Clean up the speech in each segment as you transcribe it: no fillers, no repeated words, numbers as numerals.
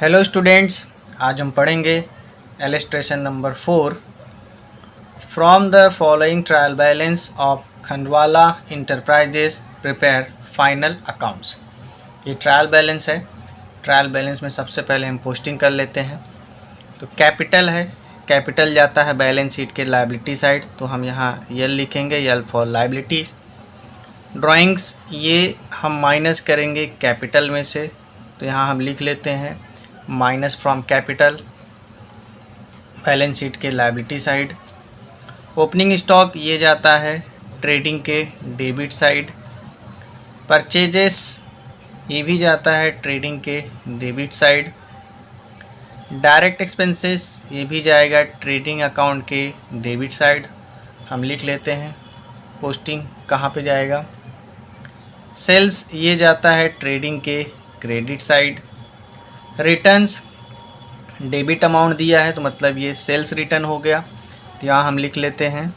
Hello students, आज हम पढ़ेंगे illustration number 4 from the following trial balance of Khandwala enterprises prepare final accounts. ये trial balance है। Trial balance में सबसे पहले हम पोस्टिंग कर लेते हैं। तो कैपिटल है, कैपिटल जाता है बैलेंस शीट के लायबिलिटी साइड, तो हम यहाँ यल लिखेंगे, यल फॉर लायबिलिटीज। ड्राइंग्स ये हम माइनस करेंगे कैपिटल में से, तो यहाँ हम लिख लेते हैं minus from capital balance sheet के लायबिलिटी साइड। ओपनिंग स्टॉक ये जाता है ट्रेडिंग के डेबिट साइड। परचेजेस ये भी जाता है ट्रेडिंग के डेबिट साइड। डायरेक्ट एक्सपेंसेस ये भी जाएगा ट्रेडिंग अकाउंट के डेबिट साइड। हम लिख लेते हैं पोस्टिंग कहाँ पे जाएगा। सेल्स ये जाता है ट्रेडिंग के credit side. Returns debit amount दिया है तो मतलब ये सेल्स रिटर्न हो गया, तो यहाँ हम लिख लेते हैं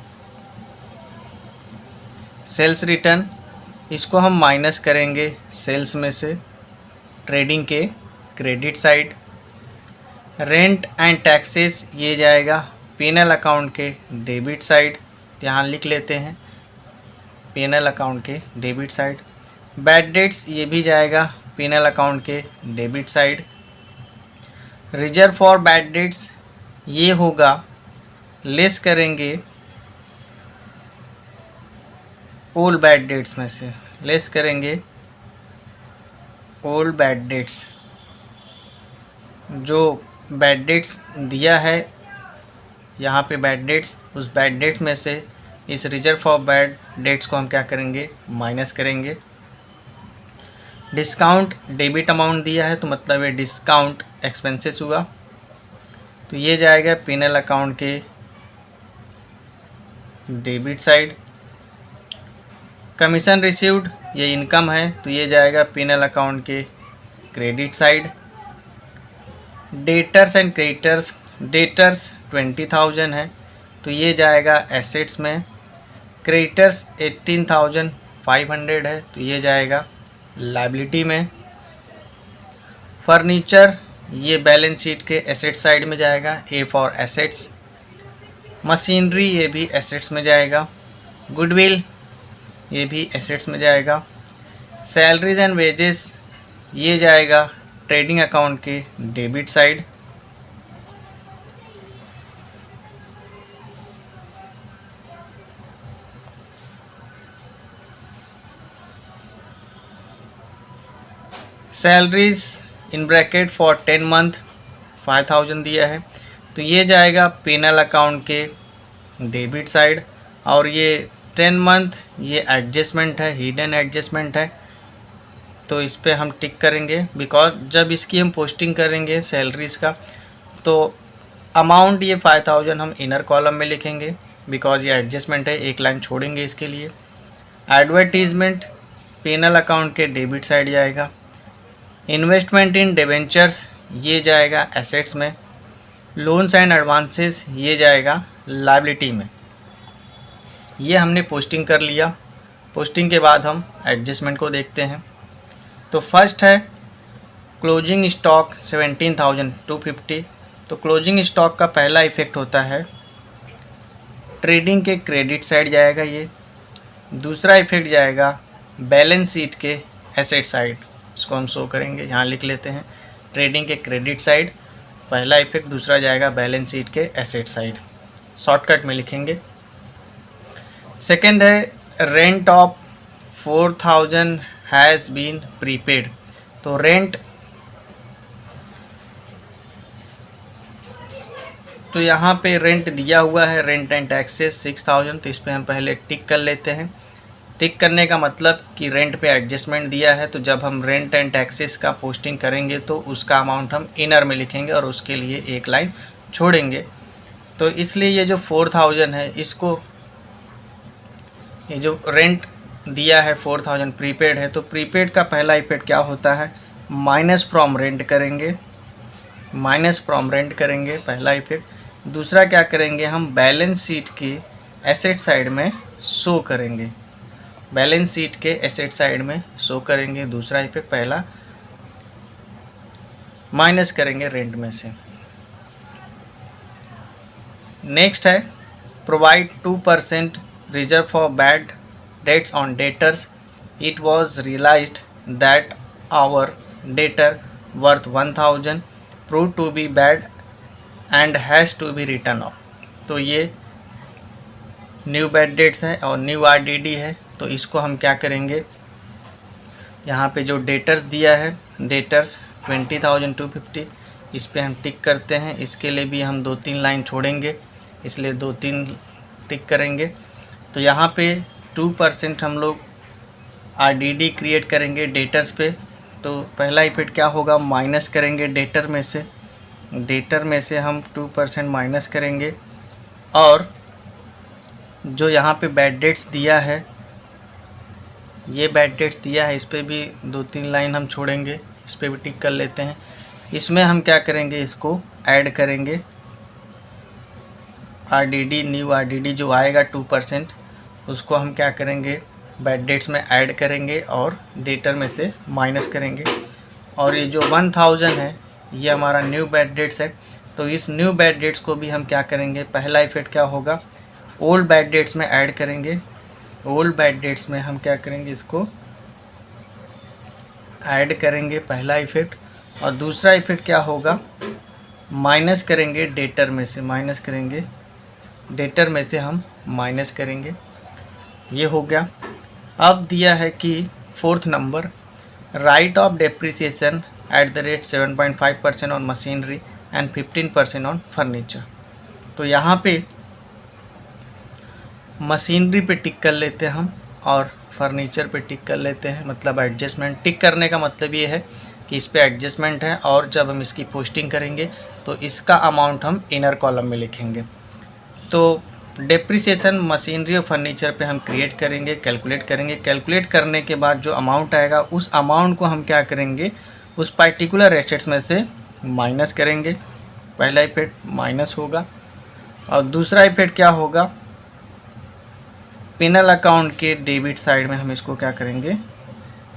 सेल्स रिटर्न। इसको हम माइनस करेंगे सेल्स में से ट्रेडिंग के credit side. Rent and taxes ये जाएगा पीएनएल अकाउंट के डेबिट साइड, तो यहाँ लिख लेते हैं पीएनएल अकाउंट के डेबिट साइड। बैड डेट्स ये भी जाएगा पीएनएल अकाउंट के debit side. Reserve for bad dates ये होगा, लेस करेंगे ओल्ड बैड डेट्स में से, लेस करेंगे ओल्ड बैड डेट्स। जो बैड डेट्स दिया है यहाँ पे बैड डेट्स, उस बैड डेट में से इस रिजर्व फॉर बैड डेट्स को हम क्या करेंगे, माइनस करेंगे। डिस्काउंट डेबिट अमाउंट दिया है तो मतलब ये डिस्काउंट एक्सपेंसेस हुआ, तो ये जाएगा पीएनएल अकाउंट के डेबिट साइड। कमीशन रिसीव्ड ये इनकम है तो ये जाएगा पीएनएल अकाउंट के credit side. Debtors and creditors, debtors 20,000 है तो ये जाएगा एसेट्स में। क्रेडिटर्स 18,500 है तो ये जाएगा लायबिलिटी में। फर्नीचर ये बैलेंस शीट के एसेट साइड में जाएगा, ए फॉर एसेट्स। मशीनरी ये भी एसेट्स में जाएगा। गुडविल ये भी एसेट्स में जाएगा। सैलरीज एंड वेजेस ये जाएगा ट्रेडिंग अकाउंट के debit side. Salaries in bracket for 10 month 5,000 दिया है तो ये जाएगा पीएनएल अकाउंट के डेबिट साइड। और ये 10 मंथ ये एडजस्टमेंट है, हिडन एडजस्टमेंट है, तो इस पर हम टिक करेंगे बिकॉज जब इसकी हम पोस्टिंग करेंगे सैलरीज़ का तो अमाउंट ये 5,000 हम इनर कॉलम में लिखेंगे बिकॉज ये एडजस्टमेंट है, एक लाइन छोड़ेंगे इसके लिए। एडवर्टीजमेंट पीएनएल अकाउंट के डेबिट साइड जाएगा। इन्वेस्टमेंट इन डिबेंचर्स ये जाएगा एसेट्स में। लोन्स एंड एडवांसेस ये जाएगा लायबिलिटी में। ये हमने पोस्टिंग कर लिया। पोस्टिंग के बाद हम एडजस्टमेंट को देखते हैं। तो फर्स्ट है क्लोजिंग स्टॉक 17,250, तो क्लोजिंग स्टॉक का पहला इफेक्ट होता है ट्रेडिंग के क्रेडिट साइड जाएगा ये। दूसरा इफेक्ट जाएगा बैलेंस शीट के एसेट साइड, इसको हम शो करेंगे, यहाँ लिख लेते हैं ट्रेडिंग के क्रेडिट साइड पहला इफेक्ट, दूसरा जाएगा बैलेंस शीट के एसेट साइड, शॉर्टकट में लिखेंगे। सेकंड है rent of 4,000 has been prepaid, तो रेंट, तो यहाँ पे रेंट दिया हुआ है रेंट एंड टैक्सेस 6,000, तो इस पर हम पहले टिक कर लेते हैं। टिक करने का मतलब कि रेंट पे एडजस्टमेंट दिया है, तो जब हम रेंट एंड टैक्सेस का पोस्टिंग करेंगे तो उसका अमाउंट हम इनर में लिखेंगे और उसके लिए एक लाइन छोड़ेंगे। तो इसलिए ये जो 4,000 है इसको, ये जो रेंट दिया है 4,000 प्रीपेड है, तो प्रीपेड का पहला इफेक्ट क्या होता है, माइनस फ्रॉम रेंट करेंगे, माइनस फ्रॉम रेंट करेंगे पहला इफेक्ट। दूसरा क्या करेंगे, हम बैलेंस शीट की एसेट साइड में शो करेंगे, बैलेंस शीट के एसेट साइड में शो करेंगे दूसरा इफेक्ट। पहला माइनस करेंगे रेंट में से। नेक्स्ट है provide 2% reserve for bad debts on debtors. It was realized that our debtor worth 1000 prove to be bad and has to be written off. तो ये न्यू बैड डेट्स है और new RDD है। तो इसको हम क्या करेंगे, यहाँ पे जो डेटर्स दिया है, डेटर्स 20,250, इस पे हम टिक करते हैं। इसके लिए भी हम 2-3 लाइन छोड़ेंगे, इसलिए 2-3 टिक करेंगे। तो यहाँ पे 2% हम लोग आरडीडी क्रिएट करेंगे डेटर्स पे। तो पहला इफेक्ट क्या होगा, माइनस करेंगे डेटर में से। डेटर में से हम 2% माइनस करेंगे और जो यहाँ पे बैड डेट्स दिया है, ये बैड डेट्स दिया है, इस पे भी 2-3 लाइन हम छोड़ेंगे, इस पे भी टिक कर लेते हैं। इसमें हम क्या करेंगे, इसको ऐड करेंगे आरडीडी, न्यू आरडीडी जो आएगा 2%, उसको हम क्या करेंगे, बैड डेट्स में ऐड करेंगे और डेटर में से माइनस करेंगे। और ये जो 1000 है ये हमारा न्यू बैड डेट्स है। तो इस न्यू बैड डेट्स को भी हम क्या करेंगे, पहला इफेक्ट क्या होगा, ओल्ड बैड डेट्स में ऐड करेंगे। ओल्ड बैड डेट्स में हम क्या करेंगे, इसको ऐड करेंगे, पहला इफेक्ट। और दूसरा इफेक्ट क्या होगा, माइनस करेंगे डेटर में से, माइनस करेंगे डेटर में से हम माइनस करेंगे। ये हो गया। अब दिया है कि 4th number, right of depreciation at the rate 7.5% on machinery and 15% on furniture. तो यहाँ पे मशीनरी पे टिक कर लेते हैं हम और फर्नीचर पे टिक कर लेते हैं, मतलब एडजस्टमेंट। टिक करने का मतलब ये है कि इस पे एडजस्टमेंट है और जब हम इसकी पोस्टिंग करेंगे तो इसका अमाउंट हम इनर कॉलम में लिखेंगे। तो डेप्रिसिएशन मशीनरी और फर्नीचर पे हम क्रिएट करेंगे, कैलकुलेट करेंगे। कैलकुलेट करने के बाद जो अमाउंट आएगा उस अमाउंट को हम क्या करेंगे, उस पर्टिकुलर एसेट्स में से माइनस करेंगे। पहला इफेक्ट माइनस होगा और दूसरा इफेक्ट क्या होगा, पिनल अकाउंट के डेबिट साइड में हम इसको क्या करेंगे,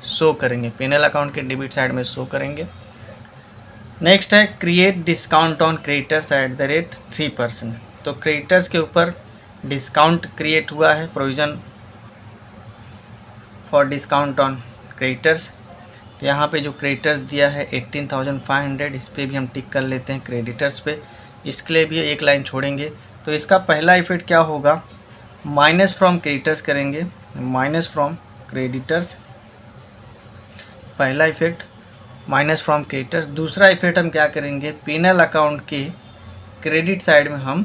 शो करेंगे। पिनल अकाउंट के डेबिट साइड में शो करेंगे। नेक्स्ट है create discount on creditors at the rate 3%। तो क्रेडिटर्स के ऊपर डिस्काउंट क्रिएट हुआ है, provision for discount on creditors. तो यहाँ पे जो क्रेडिटर्स दिया है 18,500, इस पर भी हम टिक कर लेते हैं क्रेडिटर्स पे। इसके लिए भी एक लाइन छोड़ेंगे। तो इसका पहला इफेक्ट क्या होगा, माइनस फ्रॉम क्रेडिटर्स करेंगे, माइनस फ्रॉम क्रेडिटर्स, पहला इफेक्ट माइनस फ्रॉम क्रेडिटर्स। दूसरा इफेक्ट हम क्या करेंगे, पिनल अकाउंट के क्रेडिट साइड में हम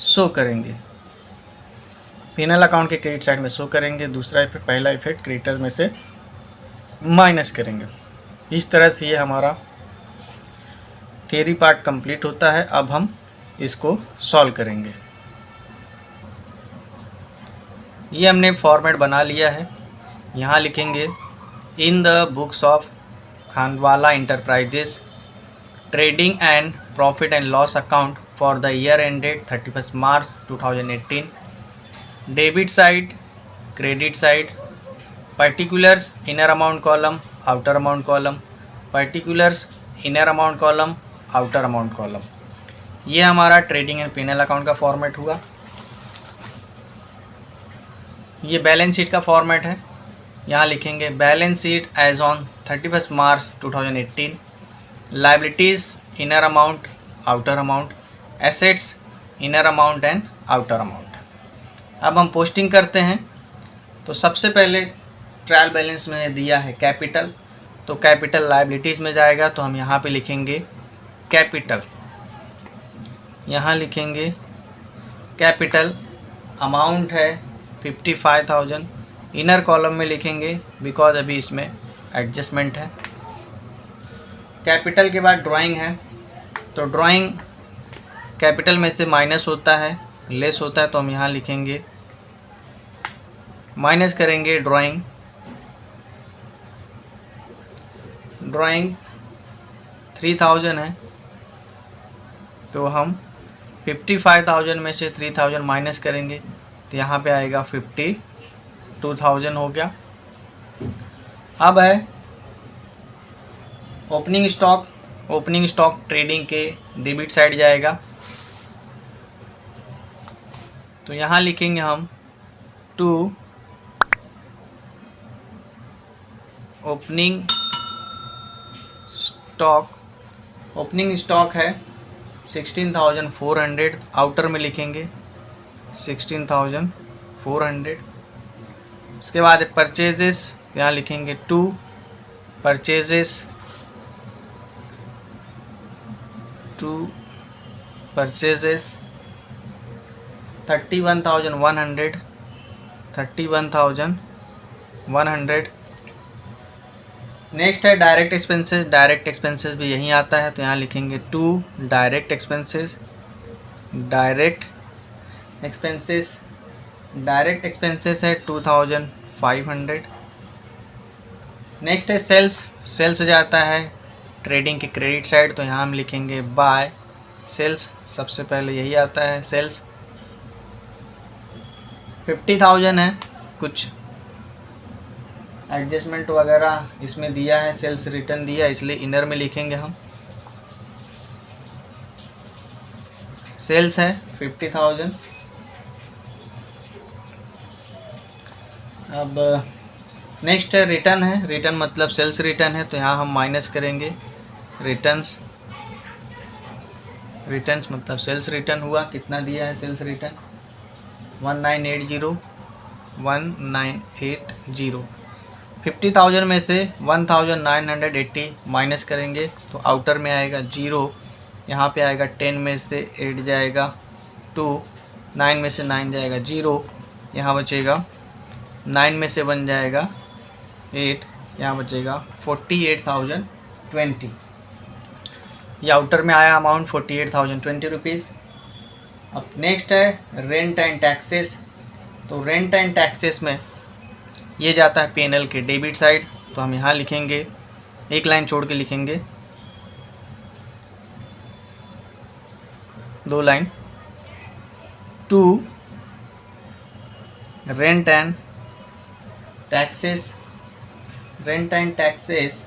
शो करेंगे, पिनल अकाउंट के क्रेडिट साइड में शो करेंगे। दूसरा इफेक्ट, पहला इफेक्ट क्रेडिटर्स में से माइनस करेंगे। इस तरह से ये हमारा थियरी पार्ट कंप्लीट होता है। अब हम इसको सॉल्व करेंगे। ये हमने फॉर्मेट बना लिया है। यहाँ लिखेंगे in the books of Khanwala enterprises trading and profit and loss account for the year ended 31 March 2018, debit side, credit side, particulars inner amount column, outer amount column, particulars inner amount column, outer amount column. ये हमारा trading and penal account का format हुआ। ये balance sheet का format है। यहाँ लिखेंगे balance sheet as on 31 March 2018, liabilities inner amount, outer amount, assets inner amount and outer amount. अब हम पोस्टिंग करते हैं। तो सबसे पहले ट्रायल बैलेंस में दिया है कैपिटल, तो कैपिटल लाइबिलिटीज़ में जाएगा। तो हम यहाँ पे लिखेंगे कैपिटल, यहाँ लिखेंगे कैपिटल, अमाउंट है 55,000। इनर कॉलम में लिखेंगे बिकॉज अभी इसमें एडजस्टमेंट है। कैपिटल के बाद ड्राइंग है, तो ड्राइंग कैपिटल में से माइनस होता है, लेस होता है, तो हम यहाँ लिखेंगे माइनस करेंगे ड्राइंग। ड्राइंग 3000 है, तो हम 55,000 में से 3000 माइनस करेंगे, तो यहाँ पे आएगा 52,000 हो गया। अब है opening stock opening stock trading के डेबिट साइड जाएगा। तो यहाँ लिखेंगे हम to opening stock. Opening stock है 16,400, आउटर में लिखेंगे 16,400। उसके बाद परचेजेस, यहाँ लिखेंगे to purchases, to purchases 31,100, 31,100। Next है डायरेक्ट एक्सपेंसेस। डायरेक्ट एक्सपेंसेस भी यहीं आता है, तो यहाँ लिखेंगे to direct expenses, direct expenses. Direct expenses है 2,500। नेक्स्ट है सेल्स। सेल्स जाता है ट्रेडिंग के क्रेडिट साइड, तो यहाँ हम लिखेंगे बाय सेल्स। सबसे पहले यही आता है सेल्स। 50,000 है, कुछ एडजस्टमेंट वगैरह इसमें दिया है, सेल्स रिटर्न दिया, इसलिए इनर में लिखेंगे हम। सेल्स है 50,000। अब नेक्स्ट है रिटर्न है। रिटर्न मतलब सेल्स रिटर्न है, तो यहाँ हम माइनस करेंगे रिटर्न्स। रिटर्न्स मतलब सेल्स रिटर्न हुआ। कितना दिया है सेल्स रिटर्न? 1980, 1980। 50,000 में से 1,980 माइनस करेंगे तो आउटर में आएगा 0। यहाँ पे आएगा 10 में से 8 जाएगा 2, 9 में से 9 जाएगा 0, यहाँ बचेगा 9 में से 1 जाएगा 8, यहाँ बचेगा 48,020। ये आउटर में आया अमाउंट 48,020 रुपीज़। अब नेक्स्ट है रेंट एंड टैक्सेस। तो रेंट एंड टैक्सेस में ये जाता है P&L के डेबिट साइड, तो हम यहाँ लिखेंगे, एक लाइन छोड़ के लिखेंगे, 2 line, to rent and taxes. Rent and taxes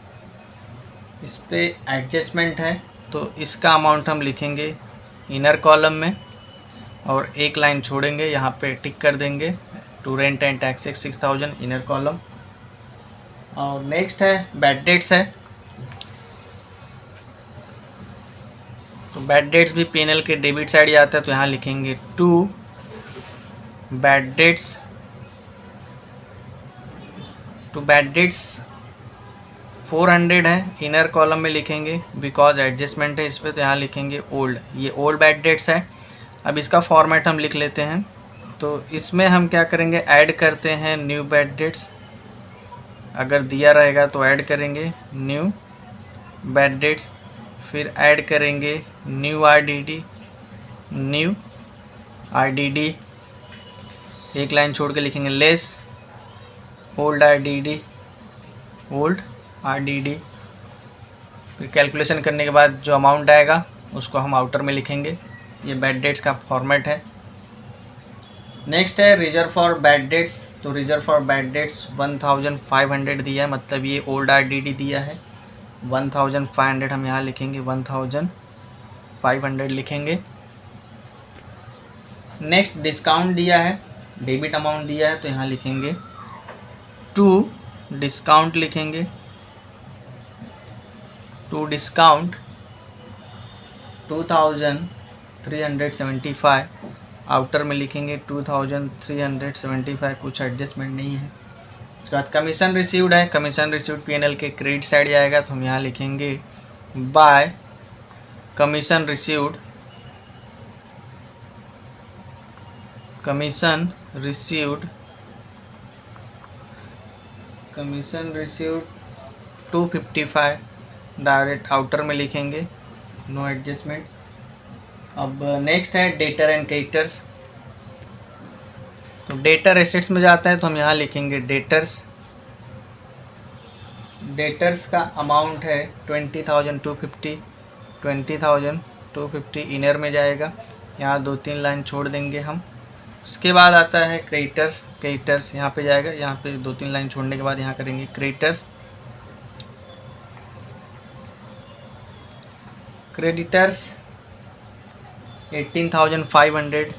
इस पे एडजस्टमेंट है, तो इसका अमाउंट हम लिखेंगे इनर कॉलम में और एक लाइन छोड़ेंगे, यहाँ पे टिक कर देंगे to rent and taxes 6,000 inner column. और नेक्स्ट है बैड डेट्स है। तो बैड डेट्स भी P&L के डेबिट साइड आता है, तो यहाँ लिखेंगे to bad debts. To bad debts 400 है, इनर कॉलम में लिखेंगे बिकॉज एडजस्टमेंट है इस पर, तो यहाँ लिखेंगे ओल्ड। ये ओल्ड बैड डेट्स है। अब इसका फॉर्मेट हम लिख लेते हैं। तो इसमें हम क्या करेंगे, ऐड करते हैं न्यू बैड डेट्स। अगर दिया रहेगा तो ऐड करेंगे न्यू बैड डेट्स, फिर ऐड करेंगे न्यू आईडीडी, न्यू आईडीडी, एक लाइन छोड़ के लिखेंगे less old IDD, old IDD. फिर कैलकुलेशन करने के बाद जो अमाउंट आएगा उसको हम आउटर में लिखेंगे। ये बैड डेट्स का फॉर्मेट है। नेक्स्ट है रिजर्व फॉर बैड डेट्स। तो रिजर्व फॉर बैड डेट्स 1,500 दिया है, मतलब ये ओल्ड आईडीडी दिया है। 1,500 हम यहाँ लिखेंगे, 1,500 लिखेंगे। नेक्स्ट डिस्काउंट दिया है, डेबिट अमाउंट दिया है, तो यहाँ लिखेंगे टू डिस्काउंट लिखेंगे, टू डिस्काउंट 2,375, आउटर में लिखेंगे 2,375, कुछ एडजस्टमेंट नहीं है। उसके बाद कमीशन रिसीव्ड है। कमीशन रिसीव्ड P&L के क्रेडिट साइड जाएगा, तो हम यहाँ लिखेंगे bye commission received, commission received 255, direct outer में लिखेंगे, नो एडजस्टमेंट। अब नेक्स्ट है डेटर एंड क्रेडिटर्स। तो डेटर एसेट्स में जाता है, तो हम यहाँ लिखेंगे डेटर्स। डेटर्स का अमाउंट है 20,250, 20,250 इनर में जाएगा, यहाँ 2-3 लाइन छोड़ देंगे हम। उसके बाद आता है क्रेडिटर्स। क्रेडिटर्स यहाँ पे जाएगा, यहाँ पे 2-3 लाइन छोड़ने के बाद यहाँ करेंगे क्रेडिटर्स। क्रेडिटर्स 18,500,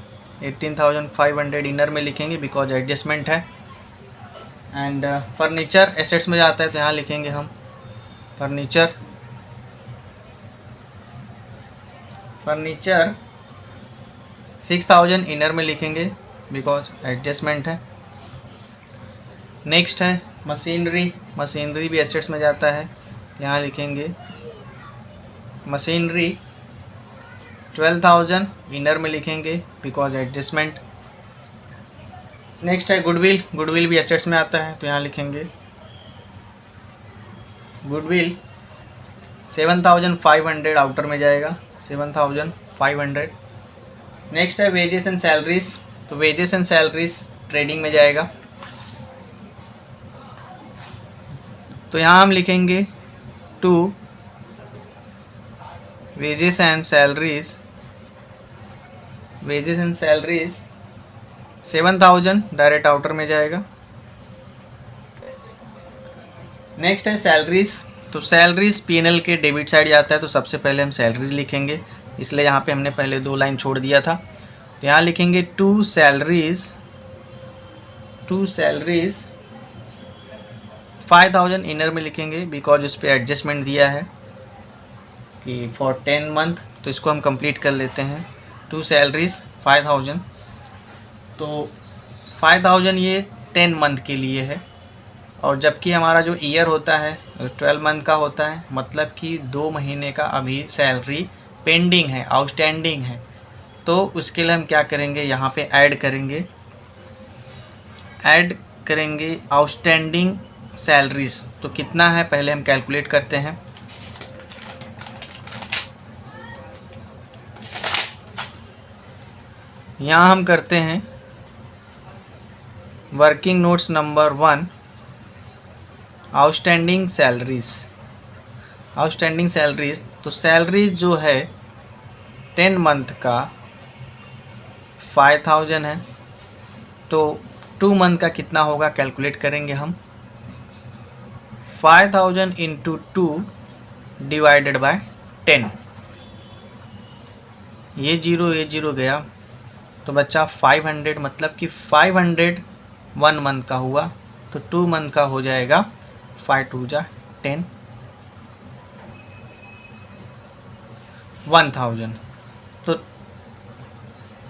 18,500 इनर में लिखेंगे बिकॉज एडजस्टमेंट है। एंड फर्नीचर एसेट्स में जाता है तो यहाँ लिखेंगे हम फर्नीचर 6,000 इनर में लिखेंगे बिकॉज एडजस्टमेंट है। नेक्स्ट है मशीनरी, मशीनरी भी एसेट्स में जाता है, यहाँ लिखेंगे मशीनरी 12,000 इनर में लिखेंगे बिकॉज एडजस्टमेंट। नेक्स्ट है गुडविल, गुडविल भी एसेट्स में आता है तो यहाँ लिखेंगे गुडविल 7,500 आउटर में जाएगा, 7,500। नेक्स्ट है वेजेस एंड सैलरीज, तो वेजेस एंड सैलरीज ट्रेडिंग में जाएगा तो यहाँ हम लिखेंगे to wages and salaries, wages and salaries 7,000 direct outer में जाएगा। नेक्स्ट है सैलरीज, तो सैलरीज पीएनएल के डेबिट साइड जाता है तो सबसे पहले हम सैलरीज लिखेंगे, इसलिए यहाँ पे हमने पहले 2 लाइन छोड़ दिया था। तो यहाँ लिखेंगे टू सैलरीज 5,000 इनर में लिखेंगे बिकॉज उस पर एडजस्टमेंट दिया है कि फॉर 10 मंथ, तो इसको हम कंप्लीट कर लेते हैं। टू सैलरीज 5,000, तो 5,000 ये 10 मंथ के लिए है और जबकि हमारा जो ईयर होता है 12 मंथ का होता है, मतलब कि 2 महीने का अभी सैलरी पेंडिंग है, आउटस्टैंडिंग है। तो उसके लिए हम क्या करेंगे, यहाँ पे ऐड करेंगे आउटस्टैंडिंग सैलरीज। तो कितना है पहले हम कैलकुलेट करते हैं। यहाँ हम करते हैं working notes number 1 outstanding salaries, तो सैलरीज जो है 10 मंथ का 5,000 है, तो 2 मंथ का कितना होगा कैलकुलेट करेंगे हम। 5,000 इंटू 2 डिवाइडेड बाय 10, ये जीरो गया तो बच्चा 500, मतलब कि 500 1 मंथ का हुआ, तो 2 मंथ का हो जाएगा 5 2 जा 10, 1,000। तो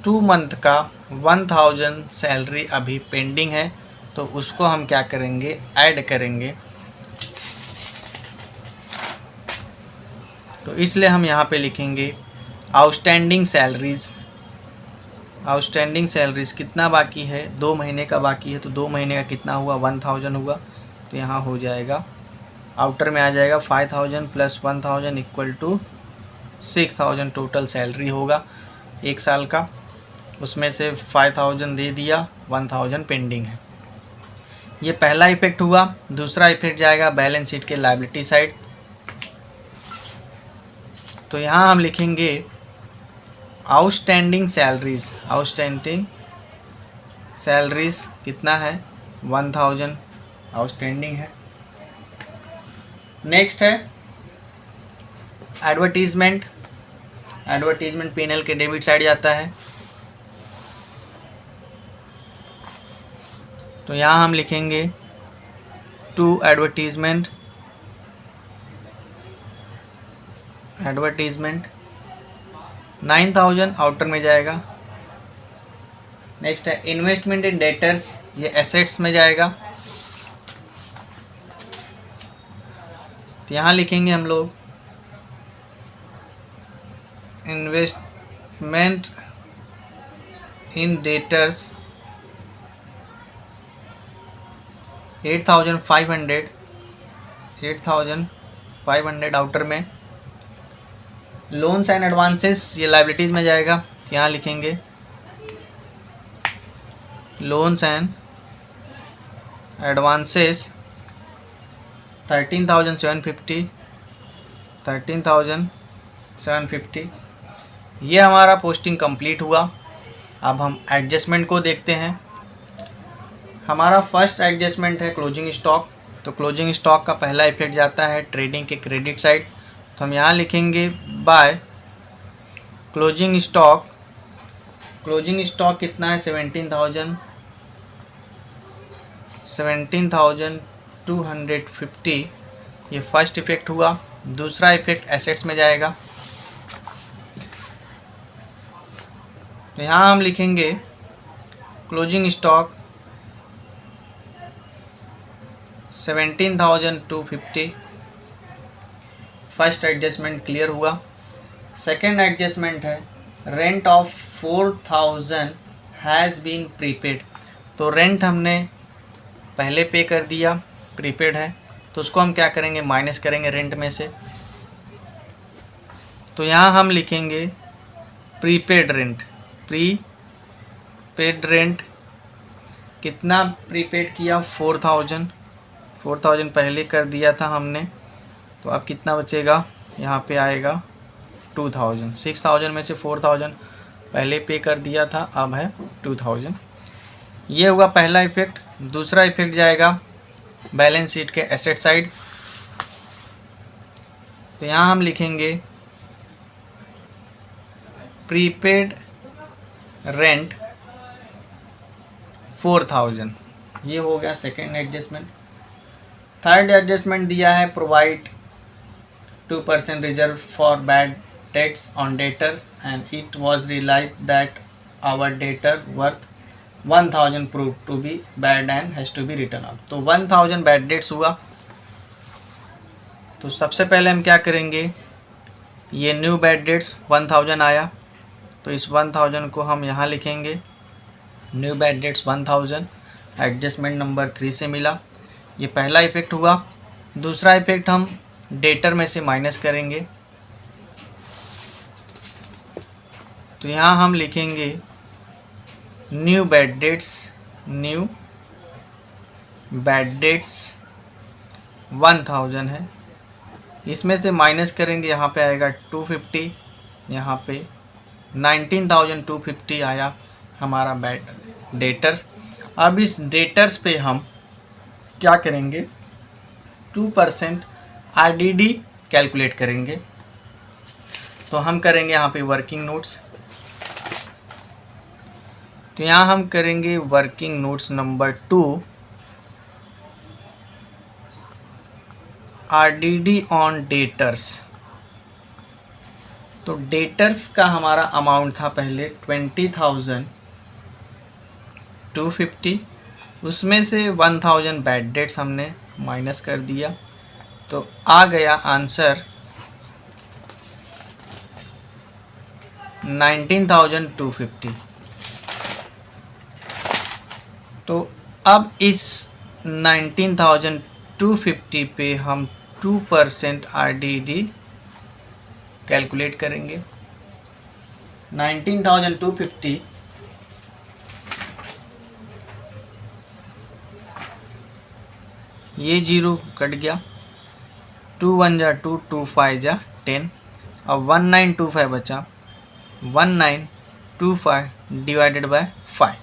2 मंथ का 1,000 सैलरी अभी पेंडिंग है, तो उसको हम क्या करेंगे, ऐड करेंगे। तो इसलिए हम यहाँ पे लिखेंगे आउटस्टैंडिंग सैलरीज कितना बाकी है, 2 महीने का बाकी है, तो 2 महीने का कितना हुआ, 1,000 हुआ। तो यहाँ हो जाएगा, आउटर में आ जाएगा 5,000 plus 1,000 equal to 6,000 total salary होगा 1 साल का। उसमें से 5,000 दे दिया, 1,000 पेंडिंग है। ये पहला इफेक्ट हुआ। दूसरा इफेक्ट जाएगा बैलेंस शीट के लायबिलिटी साइड। तो यहाँ हम लिखेंगे आउटस्टैंडिंग सैलरीज कितना है, 1,000 आउटस्टैंडिंग है। नेक्स्ट है एडवर्टीजमेंट पीएनएल के डेबिट साइड जाता है। तो यहाँ हम लिखेंगे टू एडवर्टीजमेंट 9,000 आउटर में जाएगा। नेक्स्ट है इन्वेस्टमेंट इन डेटर्स, ये एसेट्स में जाएगा। तो यहाँ लिखेंगे हम लोग इन्वेस्टमेंट इन डेटर्स 8,500 आउटर में। लोन्स एंड एडवांसेस, ये लायबिलिटीज़ में जाएगा। तो यहाँ लिखेंगे लोन्स एंड एडवांसेस 13,750। ये हमारा पोस्टिंग कंप्लीट हुआ। अब हम एडजस्टमेंट को देखते हैं। हमारा फर्स्ट एडजस्टमेंट है क्लोजिंग स्टॉक। तो क्लोजिंग स्टॉक का पहला इफेक्ट जाता है ट्रेडिंग के क्रेडिट साइड। तो हम यहाँ लिखेंगे by closing stock. Closing stock कितना है 17,250। ये फर्स्ट इफेक्ट हुआ। दूसरा इफेक्ट एसेट्स में जाएगा, तो यहाँ हम लिखेंगे closing stock 17,250। First adjustment clear हुआ। सेकेंड एडजस्टमेंट है rent of 4,000 has been prepaid. तो रेंट हमने पहले पे कर दिया, प्रीपेड है, तो उसको हम क्या करेंगे, माइनस करेंगे रेंट में से। तो यहाँ हम लिखेंगे प्रीपेड रेंट। प्रीपेड रेंट कितना प्रीपेड किया 4,000 पहले कर दिया था हमने, तो अब कितना बचेगा, यहाँ पे आएगा 2,000। 6,000 में से 4,000 पहले पे कर दिया था, अब है 2,000। ये हुआ पहला इफेक्ट। दूसरा इफेक्ट जाएगा बैलेंस शीट के एसेट साइड। तो यहाँ हम लिखेंगे प्रीपेड रेंट 4,000। ये हो गया सेकेंड एडजस्टमेंट। थर्ड एडजस्टमेंट दिया है provide 2% reserve for bad debts on debtors and it was realized that our debtor worth 1,000 prove to be bad and has to be written off. तो 1,000 bad debts हुआ। तो सबसे पहले हम क्या करेंगे, ये न्यू बैड डेट्स 1,000 आया, तो इस 1,000 को हम यहाँ लिखेंगे new bad debts 1,000, adjustment number 3 से मिला। ये पहला इफेक्ट हुआ। दूसरा इफेक्ट हम डेटर में से माइनस करेंगे, तो यहाँ हम लिखेंगे न्यू बैड डेट्स 1,000 है, इसमें से माइनस करेंगे, यहाँ पे आएगा 250, यहाँ पे 19,250 आया हमारा बैड डेटर्स। अब इस डेटर्स पे हम क्या करेंगे, 2% RDD कैलकुलेट करेंगे। तो हम करेंगे यहाँ पे वर्किंग नोट्स। तो यहाँ हम करेंगे working notes number 2, RDD on debtors. तो डेटर्स का हमारा अमाउंट था पहले 20,250, उसमें से 1,000 बैड डेट्स हमने माइनस कर दिया, तो आ गया आंसर 19,250। तो अब इस 19,250 पे हम 2% RDD कैलकुलेट करेंगे। 19,250 ये जीरो कट गया, 2 1 जा 2, 2 5 जा 10, अब 1925 बचा, 1925 डिवाइडेड बाय 5।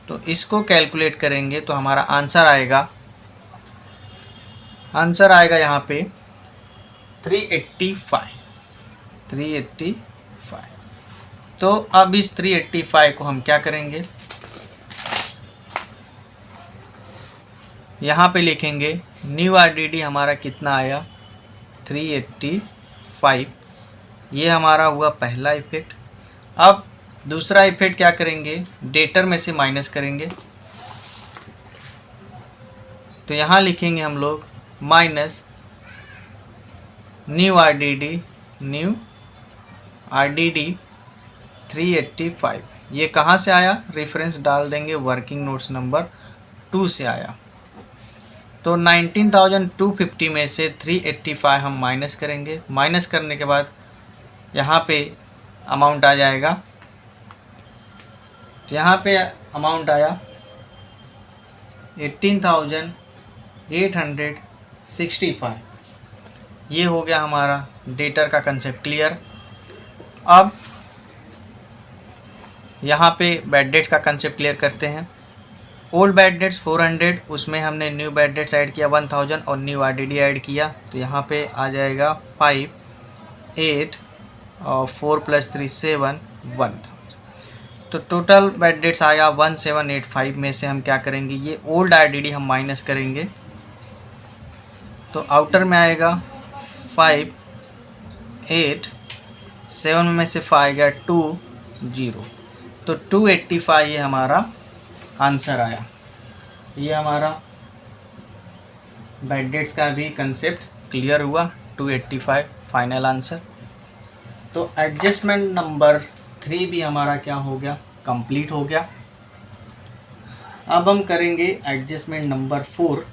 तो इसको कैलकुलेट करेंगे तो हमारा आंसर आएगा यहाँ पे 385। तो अब इस 385 को हम क्या करेंगे, यहाँ पे लिखेंगे न्यू RDD हमारा कितना आया 385। ये हमारा हुआ पहला इफेक्ट। अब दूसरा इफेक्ट क्या करेंगे, डेटर में से माइनस करेंगे। तो यहाँ लिखेंगे हम लोग माइनस न्यू RDD 385। ये कहाँ से आया, रेफरेंस डाल देंगे, वर्किंग नोट्स नंबर 2 से आया। तो 19,250 में से 385 हम माइनस करेंगे। माइनस करने के बाद यहाँ पे अमाउंट आ जाएगा, तो यहाँ पे अमाउंट आया 18,865। ये हो गया हमारा डेटर का कंसेप्ट क्लियर। अब यहाँ पे बैड डेट्स का कंसेप्ट क्लियर करते हैं। ओल्ड बैड डेट्स 400, उसमें हमने न्यू बैड डेट्स ऐड किया 1,000 और न्यू RDD ऐड किया, तो यहाँ पे आ जाएगा 5 8 और 4 + 3 7 1। तो टोटल बेड डेट्स आएगा 1785 में से हम क्या करेंगे, ये ओल्ड आईडीडी हम माइनस करेंगे तो आउटर में आएगा 5 8 7 में से 5 आएगा 2 0। तो 285 ये हमारा आंसर आया। ये हमारा बेड डेट्स का भी कंसेप्ट क्लियर हुआ। 285 फाइनल आंसर। तो एडजस्टमेंट नंबर 3 भी हमारा क्या हो गया, कंप्लीट हो गया। अब हम करेंगे एडजस्टमेंट नंबर 4।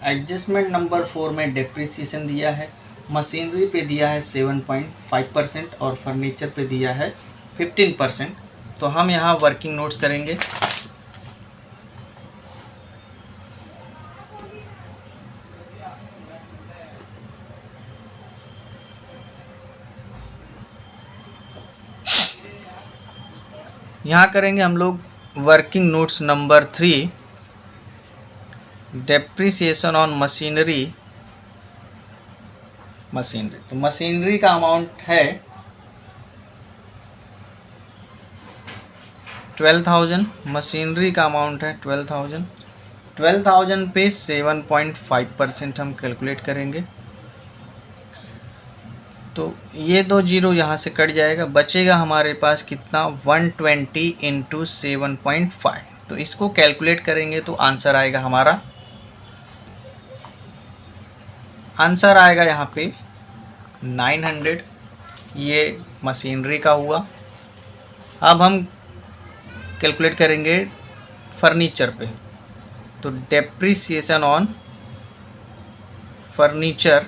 एडजस्टमेंट नंबर 4 में डेप्रिसिएशन दिया है, मशीनरी पे दिया है 7.5% और फर्नीचर पे दिया है 15%। तो हम यहाँ वर्किंग नोट्स करेंगे। यहाँ करेंगे हम लोग working notes number 3, depreciation on machinery. तो मशीनरी का अमाउंट है 12,000। मशीनरी का अमाउंट है 12,000। 12,000 पे 7.5% हम कैलकुलेट करेंगे। तो ये 2 जीरो यहाँ से कट जाएगा, बचेगा हमारे पास कितना, 120 × 7.5। तो इसको कैलकुलेट करेंगे तो आंसर आएगा हमारा, आंसर आएगा यहाँ पे 900। ये मशीनरी का हुआ। अब हम कैलकुलेट करेंगे फर्नीचर पे। तो डेप्रिसिएशन ऑन फर्नीचर,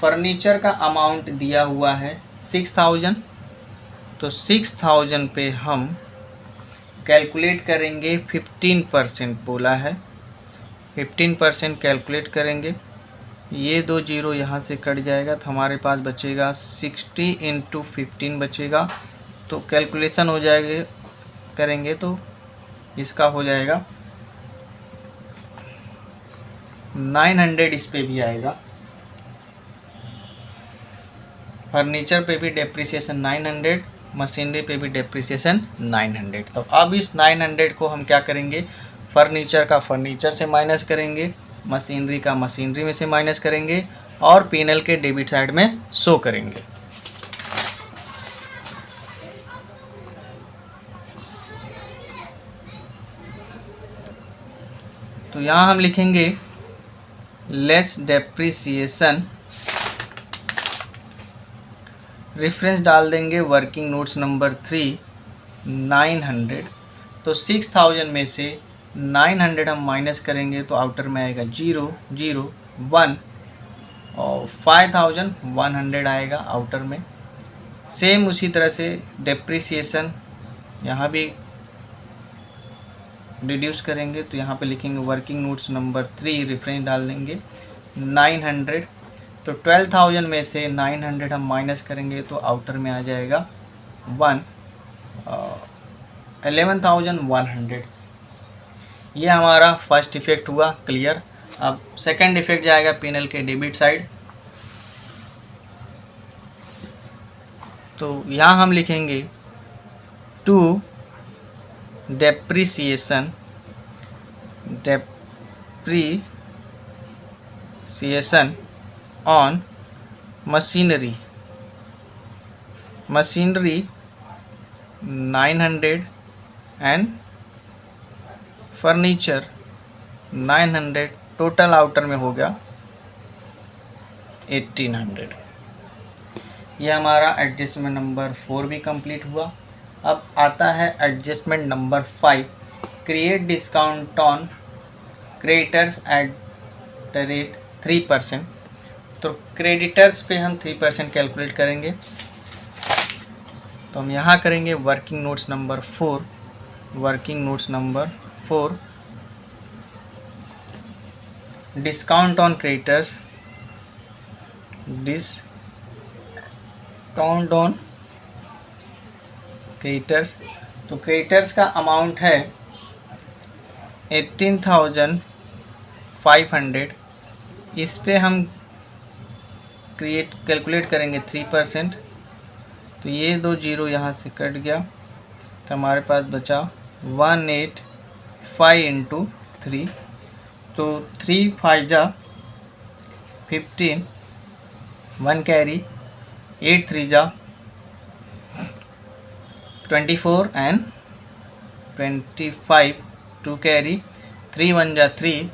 फर्नीचर का अमाउंट दिया हुआ है 6,000। तो 6,000 पे हम कैलकुलेट करेंगे 15% बोला है, 15% कैलकुलेट करेंगे। ये 2 जीरो यहाँ से कट जाएगा तो हमारे पास बचेगा 60 × 15 बचेगा। तो कैलकुलेशन हो जाएगा, करेंगे तो इसका हो जाएगा 900। इस पे भी आएगा, फर्नीचर पे भी डेप्रिसिएशन 900, मशीनरी पे भी डेप्रिसिएशन 900। तो अब इस 900 को हम क्या करेंगे, फर्नीचर का फर्नीचर से माइनस करेंगे, मशीनरी का मशीनरी में से माइनस करेंगे और पीएनएल के डेबिट साइड में शो करेंगे। तो यहाँ हम लिखेंगे लेस डेप्रिसिएशन, रेफरेंस डाल देंगे वर्किंग नोट्स नंबर 3 900। तो 6,000 में से 900 हम माइनस करेंगे तो आउटर में आएगा 0 0 1 और 5,100 आएगा आउटर में। सेम उसी तरह से डेप्रिसिएशन यहाँ भी रिड्यूस करेंगे। तो यहाँ पे लिखेंगे वर्किंग नोट्स नंबर 3, रेफरेंस डाल देंगे 900। तो 12,000 में से 900 हम माइनस करेंगे तो आउटर में आ जाएगा 11,100। ये हमारा फर्स्ट इफेक्ट हुआ क्लियर। अब सेकंड इफेक्ट जाएगा पीएनएल के डेबिट साइड। तो यहाँ हम लिखेंगे to depreciation on machinery 900 and furniture 900। Total outer में हो गया 1,800। ये हमारा एडजस्टमेंट नंबर 4 भी कंप्लीट हुआ। अब आता है adjustment number 5, create discount on creditors at the rate 3%। तो क्रेडिटर्स पे हम 3% कैलकुलेट करेंगे। तो हम यहाँ करेंगे working notes number 4, working notes number 4, discount on creditors, discount on creditors. तो क्रेडिटर्स का अमाउंट है 18,500। इस पे हम क्रिएट कैलकुलेट करेंगे 3%, तो ये 2 जीरो यहाँ से कट गया, तो हमारे पास बचा 185 इंटू 3, तो 3 5 जा 15, 1 कैरी, 8 3 जा 24 एंड 25, 2 कैरी, 3 1 जा 3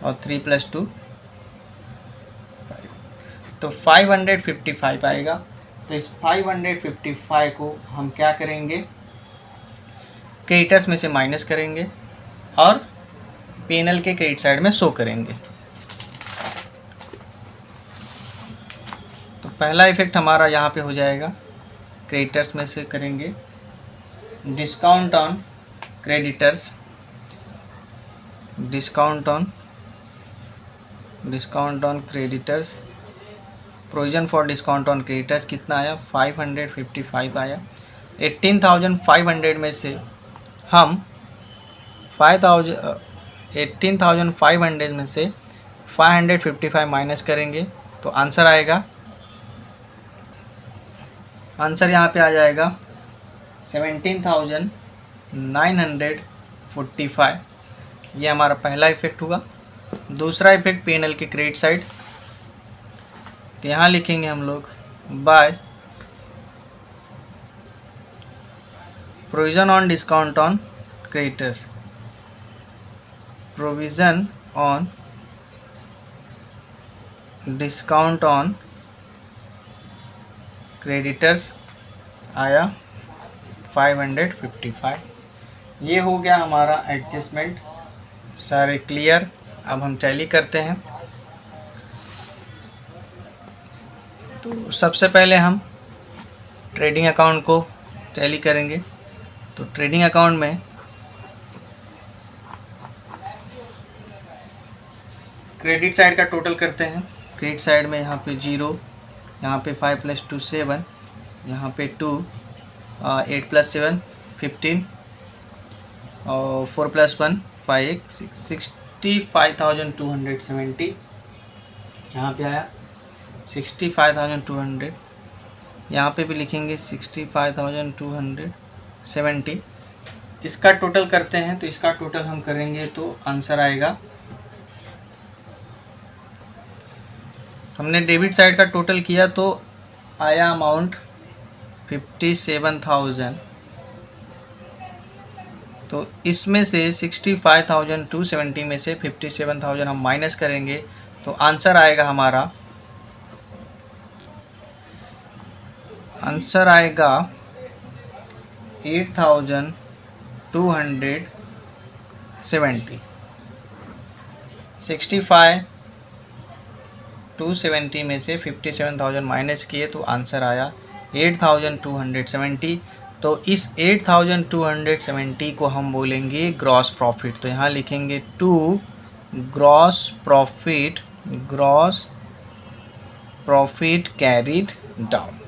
और 3 + 2 5, तो 555 आएगा। तो इस 555 को हम क्या करेंगे, क्रेडिटर्स में से माइनस करेंगे और P&L के क्रेडिट साइड में शो करेंगे। तो पहला इफेक्ट हमारा यहाँ पे हो जाएगा, क्रेडिटर्स में से करेंगे discount on creditors, discount on creditors, provision for discount on creditors कितना आया, 555 आया। 18,500 में से हम 18,500 में से 555 माइनस करेंगे, तो आंसर आएगा, आंसर यहाँ पे आ जाएगा 17,945। ये हमारा पहला इफेक्ट हुआ। दूसरा इफेक्ट P&L के क्रेडिट साइड, तो यहाँ लिखेंगे हम लोग by provision on discount on creditors, provision on discount on creditors आया 555। ये हो गया हमारा एडजस्टमेंट। सारे क्लियर। अब हम टैली करते हैं। तो सबसे पहले हम ट्रेडिंग अकाउंट को टैली करेंगे। तो ट्रेडिंग अकाउंट में क्रेडिट साइड का टोटल करते हैं। क्रेडिट साइड में यहाँ पे 0, यहाँ पे 5 + 2 7, यहाँ पे 2, 8 + 7 15 और 4 + 1 5, 65,270 यहाँ पे आया 65,200। यहाँ पे भी लिखेंगे 65,270। इसका टोटल करते हैं। तो इसका टोटल हम करेंगे तो आंसर आएगा, हमने डेबिट साइड का टोटल किया तो आया अमाउंट 57,000। तो इसमें से 65,270 में से 57,000 हम माइनस करेंगे तो आंसर आएगा हमारा, आंसर आएगा 8,270। 65,270 में से 57,000 माइनस किए तो आंसर आया 8,270। तो इस 8,270 को हम बोलेंगे ग्रॉस प्रॉफिट। तो यहाँ लिखेंगे to gross profit carried down.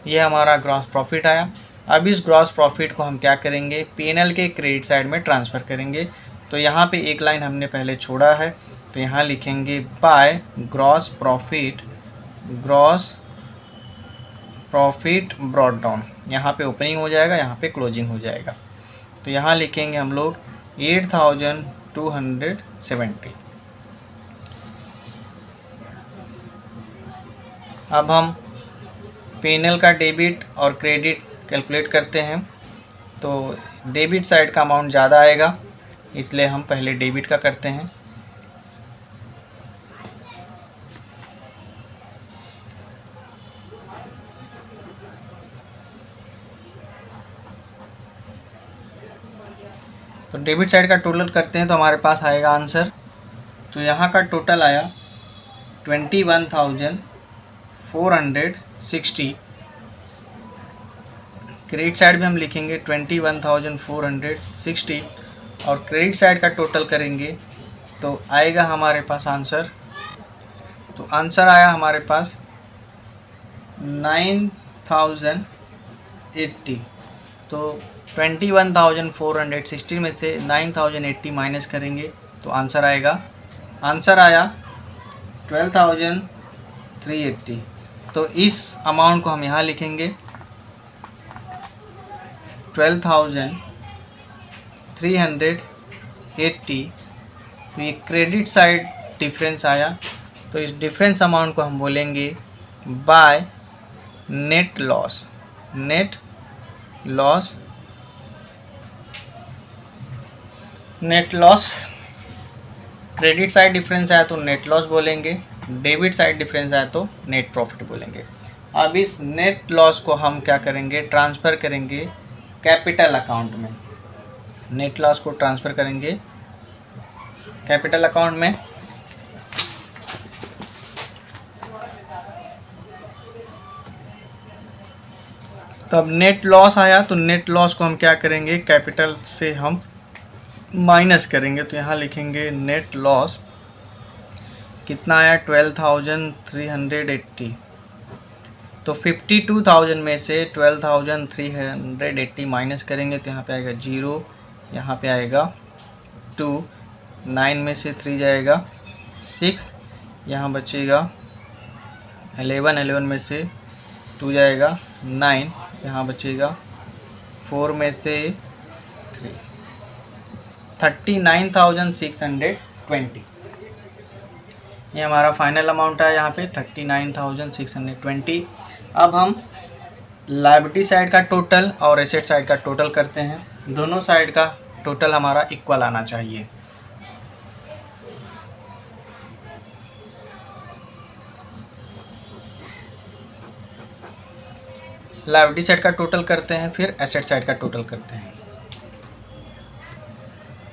ये हमारा ग्रॉस प्रॉफिट आया। अब इस ग्रॉस प्रॉफिट को हम क्या करेंगे, P&L के क्रेडिट साइड में ट्रांसफ़र करेंगे। तो यहाँ पे एक लाइन हमने पहले छोड़ा है, तो यहाँ लिखेंगे by gross profit brought down. यहाँ पे ओपनिंग हो जाएगा, यहाँ पे क्लोजिंग हो जाएगा। तो यहाँ लिखेंगे हम लोग 8,270। अब हम P&L का डेबिट और क्रेडिट कैलकुलेट करते हैं। तो डेबिट साइड का अमाउंट ज़्यादा आएगा, इसलिए हम पहले डेबिट का करते हैं। तो डेबिट साइड का टोटल करते हैं तो हमारे पास आएगा आंसर। तो यहाँ का टोटल आया 21,460। क्रेडिट साइड में हम लिखेंगे 21,460 और क्रेडिट साइड का टोटल करेंगे तो आएगा हमारे पास आंसर। तो आंसर आया हमारे पास 9,080। तो 21,460 में से 9,080 माइनस करेंगे तो आंसर आएगा, आंसर आया 380। तो इस अमाउंट को हम यहाँ लिखेंगे 12,380। तो ये क्रेडिट साइड डिफरेंस आया, तो इस डिफरेंस अमाउंट को हम बोलेंगे by net loss. Net loss, net loss, credit side difference आया तो नेट लॉस बोलेंगे, डेबिट साइड डिफरेंस आया तो नेट प्रॉफिट बोलेंगे। अब इस नेट लॉस को हम क्या करेंगे, ट्रांसफ़र करेंगे कैपिटल अकाउंट में। नेट लॉस को ट्रांसफ़र करेंगे कैपिटल अकाउंट में। तब नेट लॉस आया तो नेट लॉस को हम क्या करेंगे, कैपिटल से हम माइनस करेंगे। तो यहाँ लिखेंगे नेट लॉस कितना आया, 12,380। तो 52,000 में से 12,380 माइनस करेंगे तो यहाँ पे आएगा 0, यहाँ पे आएगा 2, 9 में से 3 जाएगा 6, यहाँ बचेगा 11, 11 में से 2 जाएगा 9, यहाँ बचेगा 4 में से 3, 39,620। ये हमारा फाइनल अमाउंट है यहाँ पे 39,620। अब हम लायबिलिटी साइड का टोटल और एसेट साइड का टोटल करते हैं। दोनों साइड का टोटल हमारा इक्वल आना चाहिए। लायबिलिटी साइड का टोटल करते हैं, फिर एसेट साइड का टोटल करते हैं।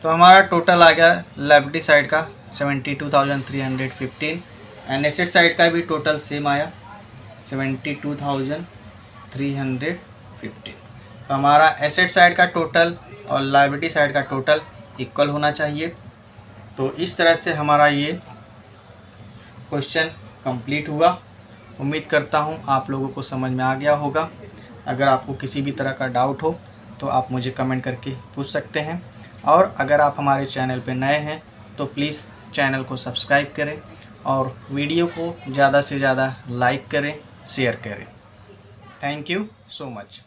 तो हमारा टोटल आ गया लायबिलिटी साइड का 72,315 एंड एसेट साइड का भी टोटल सेम आया 72,315। तो हमारा एसेट साइड का टोटल और लायबिलिटी साइड का टोटल इक्वल होना चाहिए। तो इस तरह से हमारा ये क्वेश्चन कंप्लीट हुआ। उम्मीद करता हूँ आप लोगों को समझ में आ गया होगा। अगर आपको किसी भी तरह का डाउट हो तो आप मुझे कमेंट करके पूछ सकते हैं, और अगर आप हमारे चैनल पर नए हैं तो प्लीज़ चैनल को सब्सक्राइब करें और वीडियो को ज़्यादा से ज़्यादा लाइक करें, शेयर करें। Thank you so much.